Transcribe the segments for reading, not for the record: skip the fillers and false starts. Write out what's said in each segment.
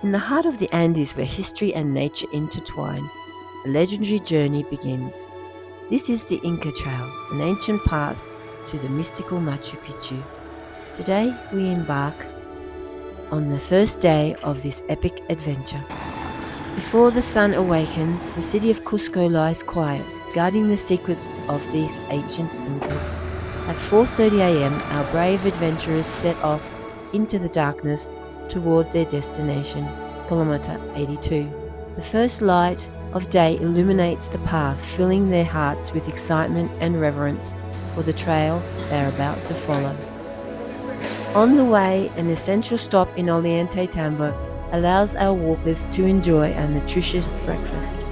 In the heart of the Andes, where history and nature intertwine, a legendary journey begins. This is the Inca Trail, an ancient path to the mystical Machu Picchu. Today we embark on the first day of this epic adventure. Before the sun awakens, the city of Cusco lies quiet, guarding the secrets of these ancient Incas. At 4:30 a.m., our brave adventurers set off into the darkness toward their destination, Kilometer 82. The first light of day illuminates the path, filling their hearts with excitement and reverence for the trail they are about to follow. On the way, an essential stop in Ollantaytambo allows our walkers to enjoy a nutritious breakfast.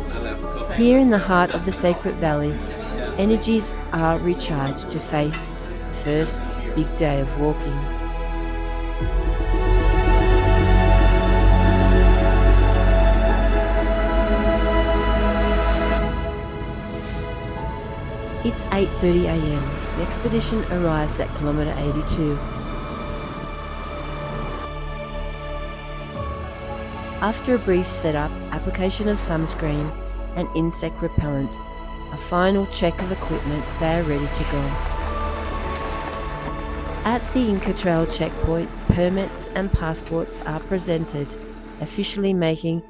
Here in the heart of the sacred valley, energies are recharged to face the first big day of walking. It's 8:30 a.m. The expedition arrives at Kilometer 82. After a brief setup, application of sunscreen and insect repellent, a final check of equipment, they are ready to go. At the Inca Trail checkpoint, permits and passports are presented, officially making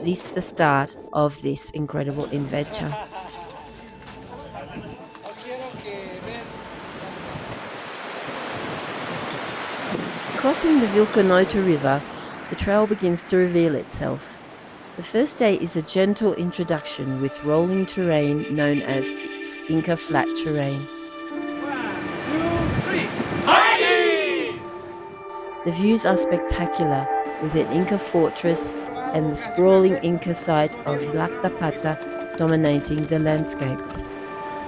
this the start of this incredible adventure. Crossing the Vilcanota River, the trail begins to reveal itself. The first day is a gentle introduction with rolling terrain known as Inca Flat terrain. 1, 2, 3. Hi! The views are spectacular, with an Inca fortress and the sprawling Inca site of AYAPATA dominating the landscape.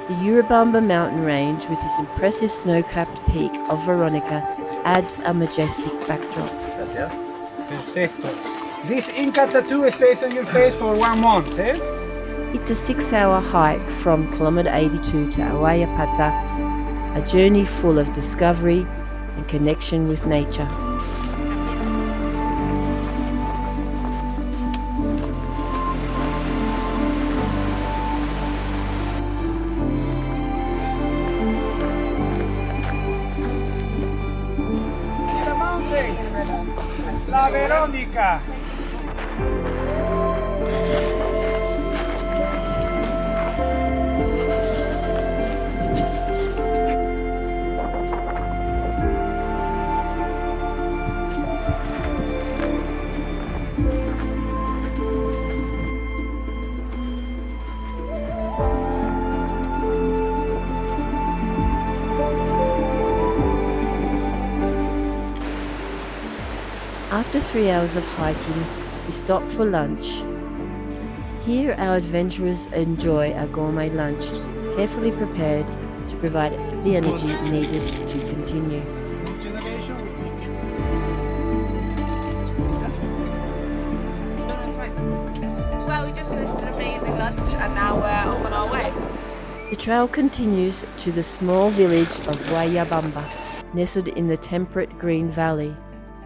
The WAYLLABAMBA mountain range, with its impressive snow-capped peak of Veronica, adds a majestic backdrop. Gracias. Perfecto. This Inca tattoo stays on your face for 1 month, eh? It's a 6-hour hike from Kilometer 82 to AYAPATA, a journey full of discovery and connection with nature. La Verónica. After 3 hours of hiking, we stop for lunch. Here our adventurers enjoy a gourmet lunch, carefully prepared to provide the energy needed to continue. Well, we just finished an amazing lunch and now we're off on our way. The trail continues to the small village of WAYLLABAMBA, nestled in the temperate green valley.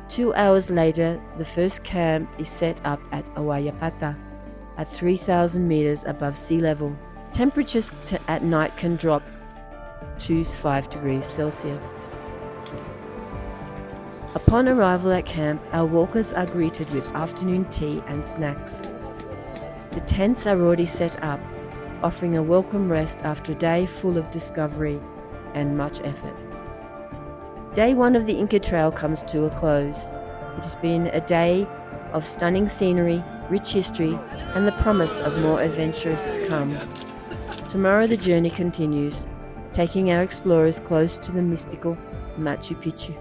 2 hours later, the first camp is set up at AYAPATA, at 3,000 meters above sea level. Temperatures at night can drop to 5 degrees Celsius. Upon arrival at camp, our walkers are greeted with afternoon tea and snacks. The tents are already set up, offering a welcome rest after a day full of discovery and much effort. Day 1 of the Inca Trail comes to a close. It has been a day of stunning scenery, rich history, and the promise of more adventures to come. Tomorrow the journey continues, taking our explorers close to the mystical Machu Picchu.